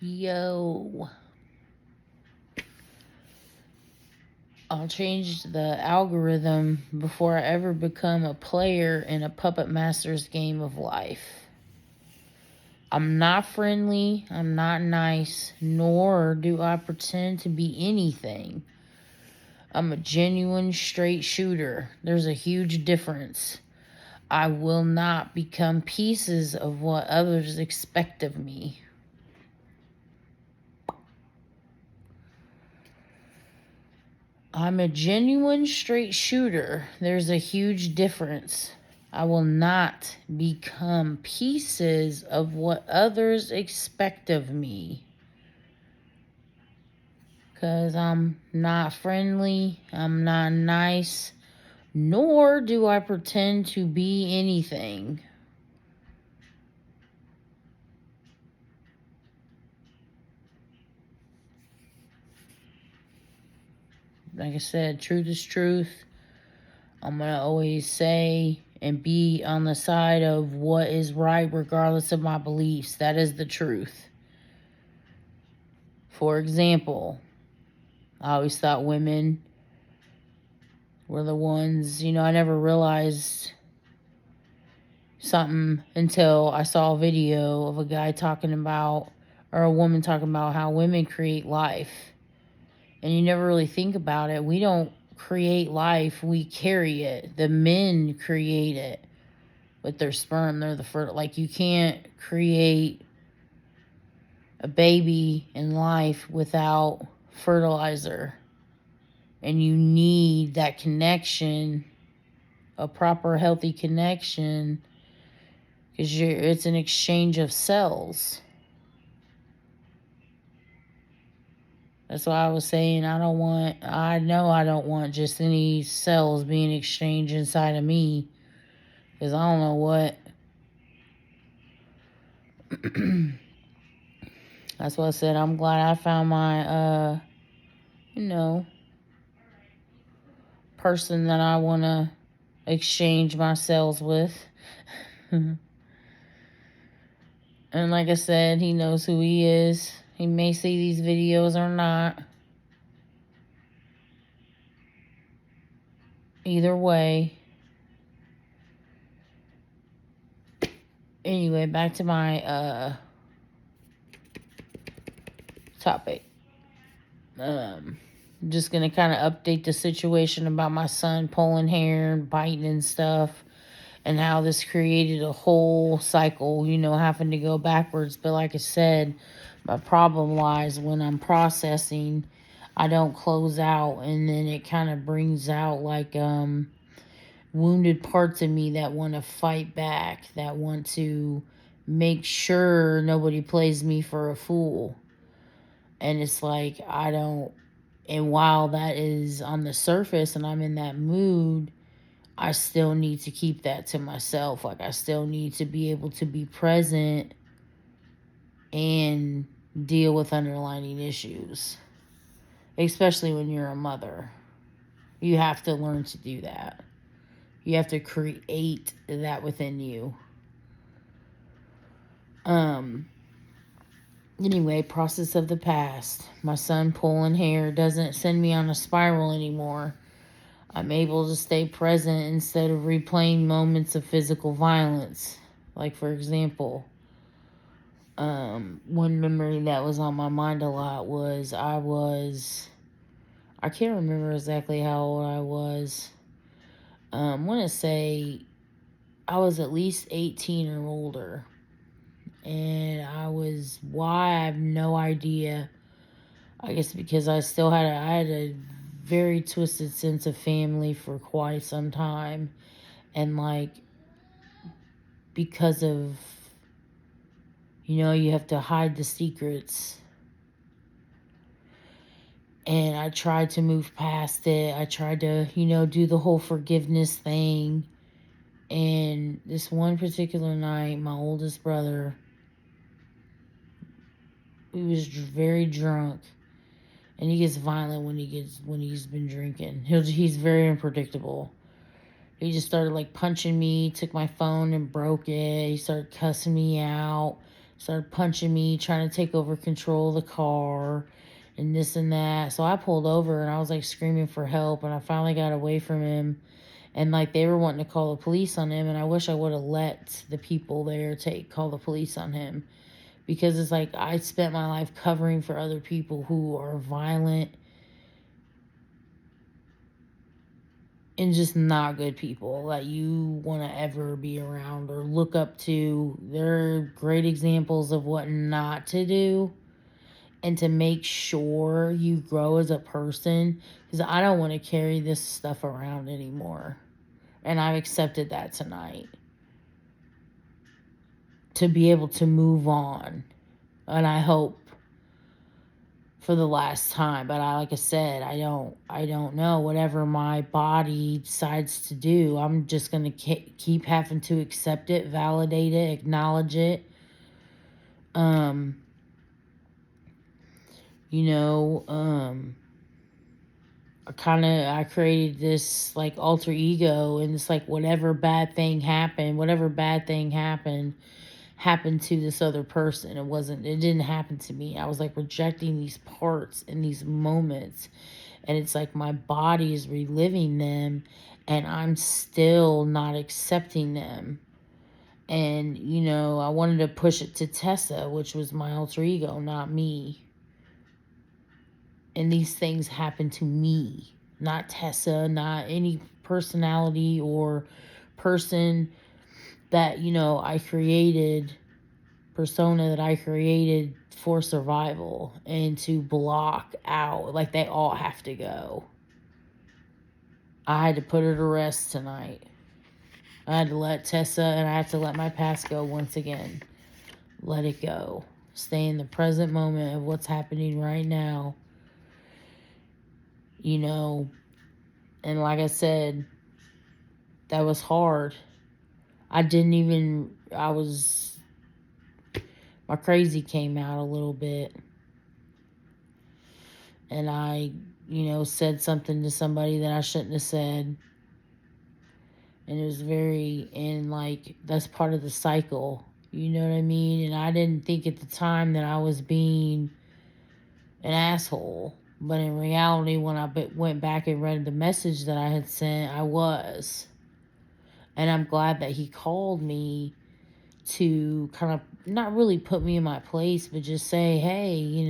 Yo, I'll change the algorithm before I ever become a player in a Puppet Master's game of life. I'm not friendly, I'm not nice, nor do I pretend to be anything. I'm a genuine straight shooter. There's a huge difference. I will not become pieces of what others expect of me. I'm a genuine straight shooter. There's a huge difference. I will not become pieces of what others expect of me. Because I'm not friendly, I'm not nice, nor do I pretend to be anything. Like I said, truth is truth. I'm going to always say and be on the side of what is right regardless of my beliefs. That is the truth. For example, I always thought women were the ones, I never realized something until I saw a video of a guy talking about, or a woman talking about how women create life. And you never really think about it. We don't create life, we carry it. The men create it with their sperm. They're the first. Like, you can't create a baby in life without fertilizer. And you need that connection, a proper, healthy connection, because it's an exchange of cells. That's why I was saying I know I don't want just any cells being exchanged inside of me, because I don't know what. That's why I said I'm glad I found my, person that I want to exchange my cells with. And like I said, he knows who he is. He may see these videos or not. Either way. Anyway, back to my topic. Just gonna kind of update the situation about my son pulling hair and biting and stuff, and how this created a whole cycle, having to go backwards. But like I said, my problem lies when I'm processing. I don't close out, and then it kind of brings out like wounded parts of me that want to fight back, that want to make sure nobody plays me for a fool. And it's like, and while that is on the surface and I'm in that mood, I still need to keep that to myself. Like, I still need to be able to be present and deal with underlying issues. Especially when you're a mother. You have to learn to do that. You have to create that within you. Anyway, process of the past. My son pulling hair doesn't send me on a spiral anymore. I'm able to stay present instead of replaying moments of physical violence. Like, for example, one memory that was on my mind a lot was I can't remember exactly how old I was. I want to say I was at least 18 or older. And I have no idea. I guess because I had a very twisted sense of family for quite some time. And like, because of, you have to hide the secrets. And I tried to move past it. I tried to, do the whole forgiveness thing. And this one particular night, my oldest brother, he was very drunk. And he gets violent when he's been drinking. He's very unpredictable. He just started like punching me, took my phone and broke it. He started cussing me out, started punching me, trying to take over control of the car and this and that. So I pulled over and I was like screaming for help, and I finally got away from him. And like they were wanting to call the police on him, and I wish I would have let the people there call the police on him, because it's like I spent my life covering for other people who are violent and just not good people that you want to ever be around or look up to. They're great examples of what not to do and to make sure you grow as a person, because I don't want to carry this stuff around anymore. And I've accepted that tonight, to be able to move on. And I hope for the last time, but like I said, I don't know. Whatever my body decides to do, I'm just going to keep having to accept it, validate it, acknowledge it. I created this like alter ego, and it's like whatever bad thing happened happened to this other person. It didn't happen to me. I was like rejecting these parts in these moments, and it's like my body is reliving them and I'm still not accepting them. And I wanted to push it to Tessa, which was my alter ego, not me. And these things happen to me, not Tessa, not any personality or person that I created, persona that I created for survival and to block out. Like, they all have to go. I had to put her to rest tonight. I had to let Tessa, and I have to let my past go once again. Let it go. Stay in the present moment of what's happening right now. And like I said, that was hard. My crazy came out a little bit. And I, said something to somebody that I shouldn't have said. And it was that's part of the cycle. You know what I mean? And I didn't think at the time that I was being an asshole. But in reality, when I went back and read the message that I had sent, I was. And I'm glad that he called me to kind of not really put me in my place, but just say, hey,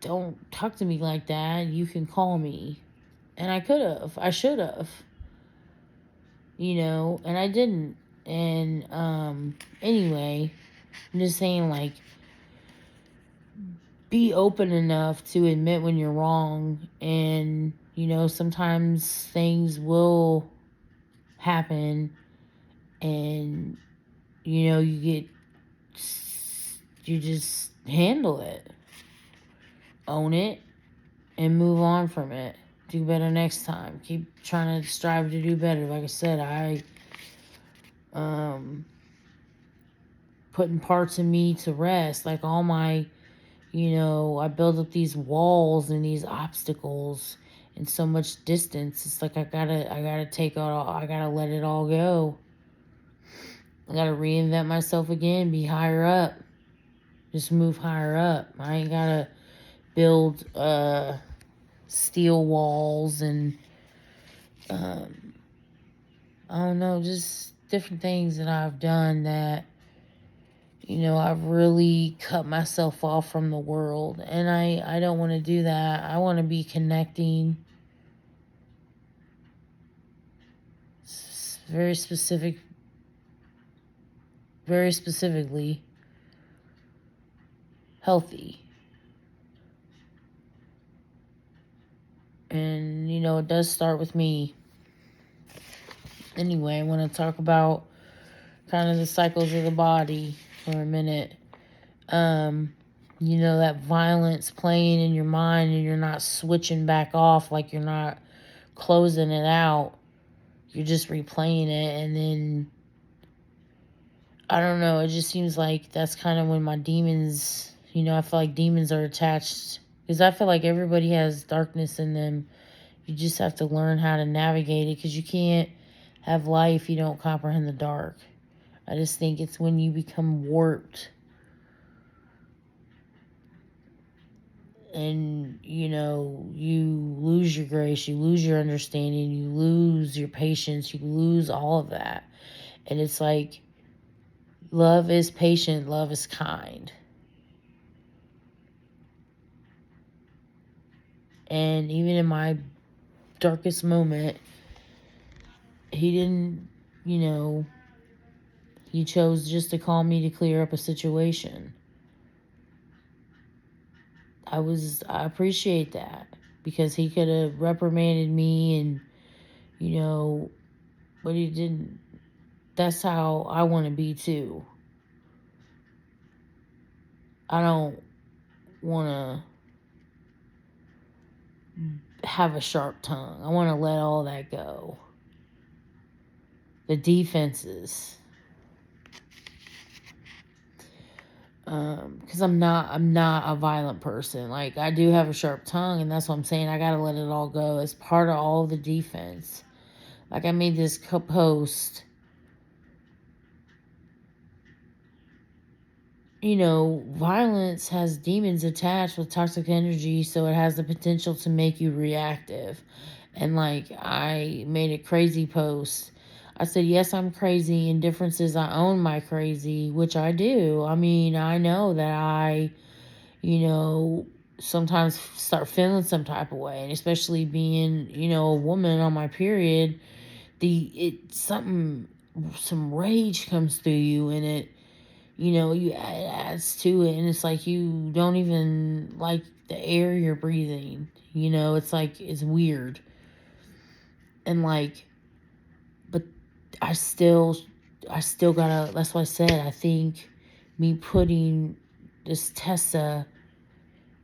don't talk to me like that. You can call me. And I should have, and I didn't. And anyway, I'm just saying, like, be open enough to admit when you're wrong. And sometimes things will happen, and you just handle it, own it, and move on from it. Do better next time. Keep trying to strive to do better. Like I said, I putting parts of me to rest. Like, all my, I build up these walls and these obstacles and so much distance. It's like I gotta take it all. I gotta let it all go. I gotta reinvent myself again. Be higher up. Just move higher up. I ain't gotta build steel walls and I don't know, just different things that I've done that I've really cut myself off from the world, and I don't want to do that. I want to be connecting, very specifically healthy. And it does start with me. Anyway, I want to talk about kind of the cycles of the body for a minute. That violence playing in your mind, and you're not switching back off, like you're not closing it out. You're just replaying it, and then I don't know, it just seems like that's kind of when my demons, I feel like demons are attached, because I feel like everybody has darkness in them. You just have to learn how to navigate it, because you can't have life if you don't comprehend the dark. I just think it's when you become warped and, you lose your grace, you lose your understanding, you lose your patience, you lose all of that. And it's like, love is patient, love is kind. And even in my darkest moment, he didn't, he chose just to call me to clear up a situation. I appreciate that, because he could have reprimanded me and, but he didn't. That's how I want to be too. I don't want to have a sharp tongue. I want to let all that go. The defenses. Because I'm not a violent person. Like, I do have a sharp tongue, and that's what I'm saying. I gotta let it all go as part of all the defense. Like, I made this post. Violence has demons attached with toxic energy, so it has the potential to make you reactive. And, like, I made a crazy post. I said, yes, I'm crazy, and difference is I own my crazy, which I do. I mean, I know that I, sometimes start feeling some type of way, and especially being, a woman on my period, some rage comes through you, and it adds to it, and it's like you don't even like the air you're breathing. It's like, it's weird. And like, but I still gotta, that's what I said. I think me putting this Tessa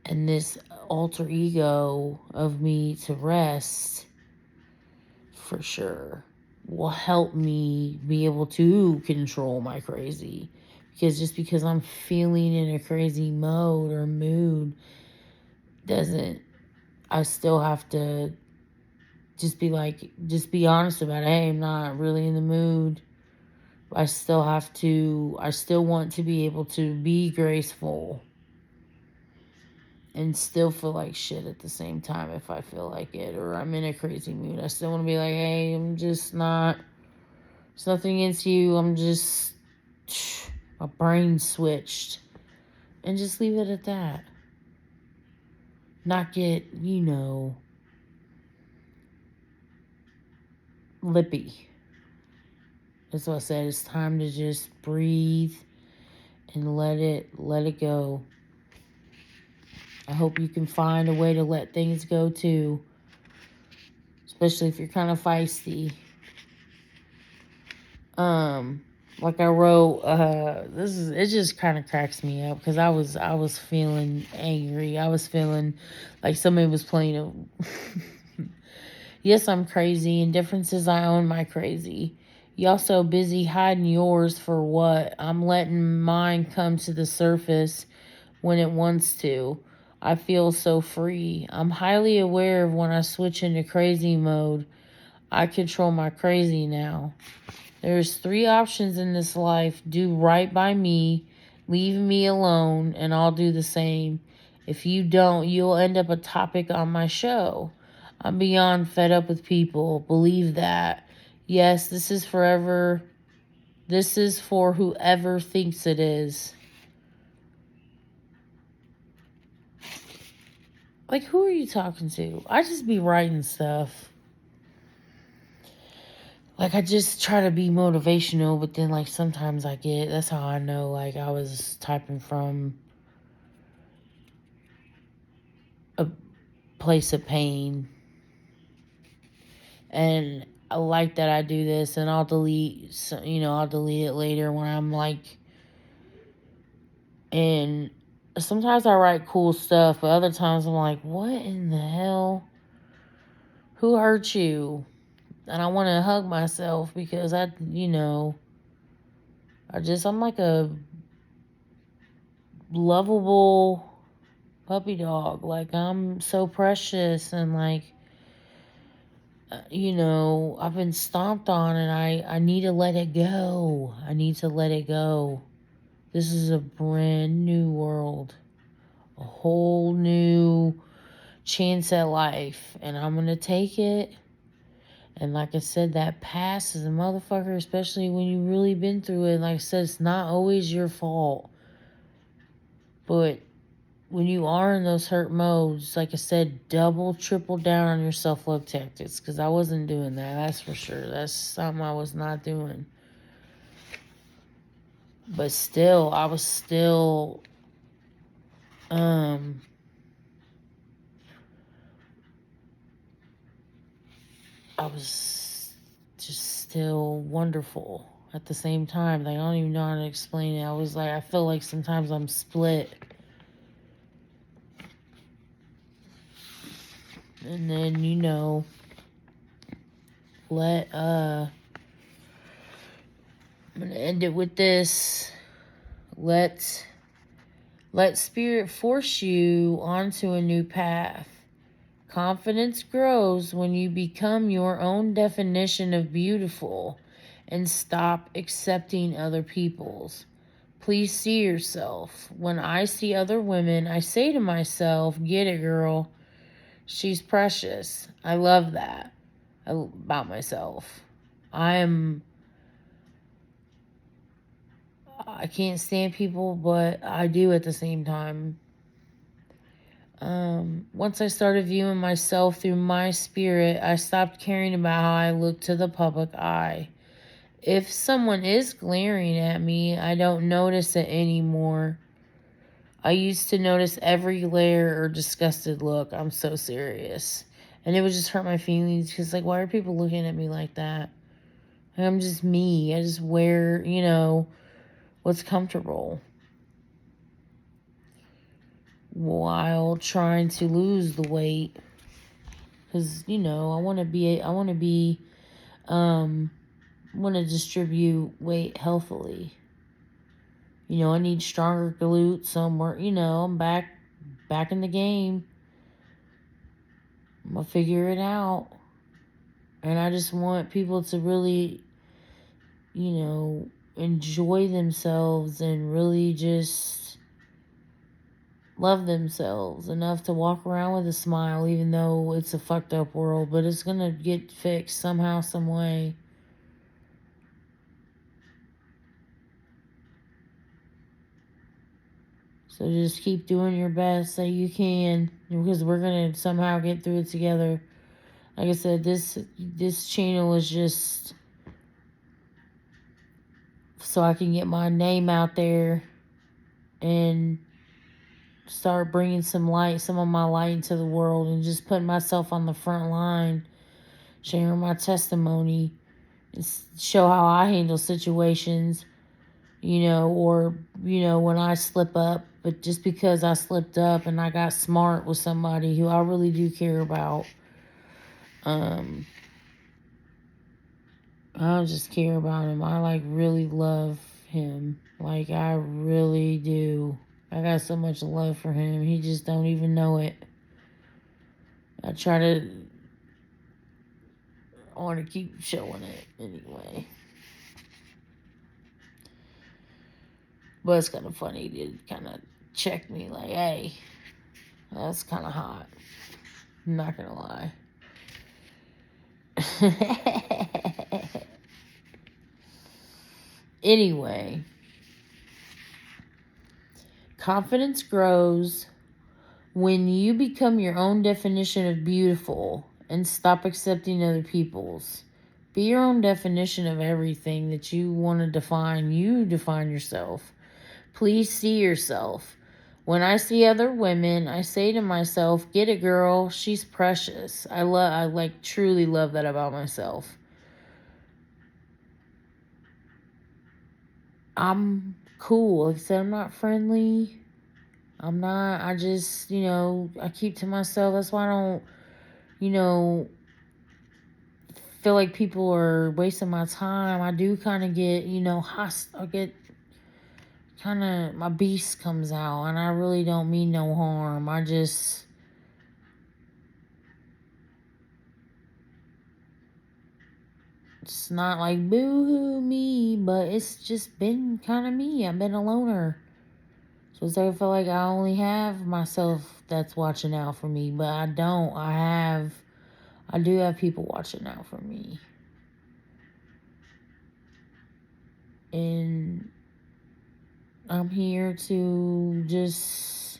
and this alter ego of me to rest, for sure, will help me be able to control my crazy. Because just because I'm feeling in a crazy mode or mood doesn't, I still have to just be honest about it. Hey, I'm not really in the mood. I still want to be able to be graceful and still feel like shit at the same time if I feel like it, or I'm in a crazy mood. I still want to be like, hey, I'm just not, it's nothing against you. I'm just, my brain switched. And just leave it at that. Not get, lippy. That's what I said. It's time to just breathe and let it go. I hope you can find a way to let things go too. Especially if you're kind of feisty. Like I wrote, it just kind of cracks me up, because I was feeling angry. I was feeling like somebody was playing a yes, I'm crazy, and differences I own my crazy. Y'all so busy hiding yours for what? I'm letting mine come to the surface when it wants to. I feel so free. I'm highly aware of when I switch into crazy mode. I control my crazy now. There's 3 options in this life. Do right by me, leave me alone, and I'll do the same. If you don't, you'll end up a topic on my show. I'm beyond fed up with people. Believe that. Yes, this is forever. This is for whoever thinks it is. Like, who are you talking to? I just be writing stuff. Like, I just try to be motivational, but then, like, sometimes that's how I know, like, I was typing from a place of pain. And I like that I do this, and I'll delete it later when I'm like, and sometimes I write cool stuff, but other times I'm like, what in the hell? Who hurt you? And I want to hug myself, because I'm like a lovable puppy dog. Like, I'm so precious, and like, I've been stomped on, and I need to let it go. I need to let it go. This is a brand new world, a whole new chance at life, and I'm gonna take it. And like I said, that past is a motherfucker, especially when you really been through it. Like I said, it's not always your fault. But when you are in those hurt modes, like I said, double, triple down on your self-love tactics. Because I wasn't doing that, that's for sure. That's something I was not doing. But still, I was just still wonderful at the same time. Like, I don't even know how to explain it. I feel like sometimes I'm split. And then, I'm gonna end it with this. Let spirit force you onto a new path. Confidence grows when you become your own definition of beautiful and stop accepting other people's. Please see yourself. When I see other women, I say to myself, get it, girl. She's precious. I love that about myself. I can't stand people, but I do at the same time. Once I started viewing myself through my spirit, I stopped caring about how I look to the public eye. If someone is glaring at me, I don't notice it anymore. I used to notice every glare or disgusted look. I'm so serious. And it would just hurt my feelings because, like, why are people looking at me like that? I'm just me. I just wear, what's comfortable while trying to lose the weight. Because, I want to distribute weight healthily. I need stronger glutes somewhere. I'm back in the game. I'm going to figure it out. And I just want people to really, enjoy themselves and really just love themselves enough to walk around with a smile, even though it's a fucked up world. But it's going to get fixed somehow, some way. So just keep doing your best that you can, because we're going to somehow get through it together. Like I said, this channel is just so I can get my name out there and start bringing some of my light into the world, and just putting myself on the front line, sharing my testimony, and show how I handle situations, or, when I slip up. But just because I slipped up and I got smart with somebody who I really do care about, I don't just care about him. I, really love him. I really do. I got so much love for him. He just don't even know it. I want to keep showing it anyway. But it's kind of funny to kind of check me like, hey, that's kind of hot. I'm not going to lie. Anyway, confidence grows when you become your own definition of beautiful and stop accepting other people's. Be your own definition of everything that you want to define. You define yourself. Please see yourself. When I see other women, I say to myself, get it, girl. She's precious. I truly love that about myself. I'm cool. Like I said, I'm not friendly. I just, I keep to myself. That's why I don't, feel like people are wasting my time. I do kind of get, I get kind of, my beast comes out, and I really don't mean no harm. It's not like boo-hoo me, but it's just been kind of me. I've been a loner. So it's like I feel like I only have myself that's watching out for me, but I don't. I do have people watching out for me. And I'm here to just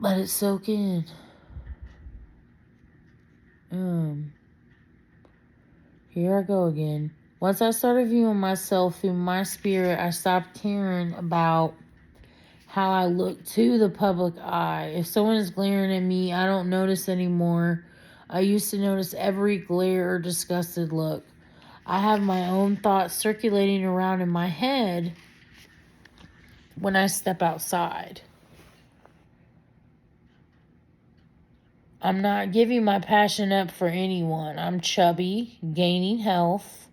let it soak in. Here I go again. Once I started viewing myself through my spirit, I stopped caring about how I look to the public eye. If someone is glaring at me, I don't notice anymore. I used to notice every glare or disgusted look. I have my own thoughts circulating around in my head when I step outside. I'm not giving my passion up for anyone. I'm chubby, gaining health,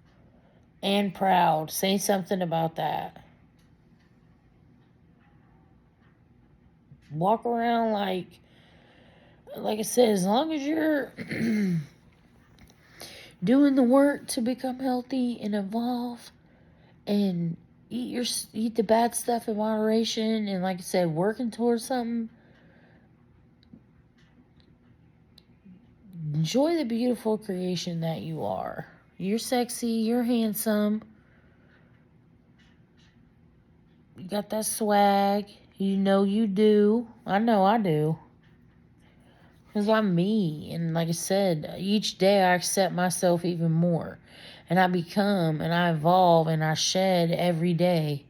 and proud. Say something about that. Walk around like I said, as long as you're doing the work to become healthy and evolve and eat the bad stuff in moderation, and like I said, working towards something, enjoy the beautiful creation that you are. You're sexy, you're handsome, you got that swag, you know you do. I know I do. Because I'm me. And like I said, each day I accept myself even more. And I become and I evolve and I shed every day.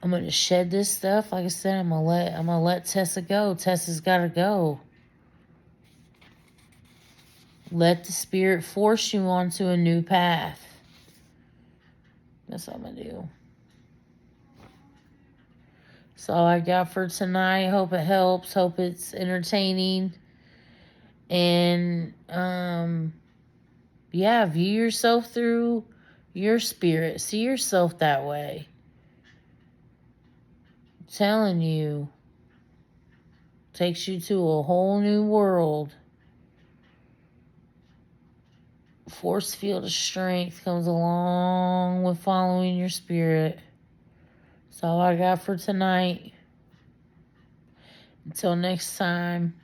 I'm going to shed this stuff. Like I said, I'm gonna let Tessa go. Tessa's got to go. Let the spirit force you onto a new path. That's what I'm going to do. That's all I got for tonight. Hope it helps. Hope it's entertaining. And, yeah, view yourself through your spirit. See yourself that way. I'm telling you. Takes you to a whole new world. Force field of strength comes along with following your spirit. That's all I got for tonight. Until next time.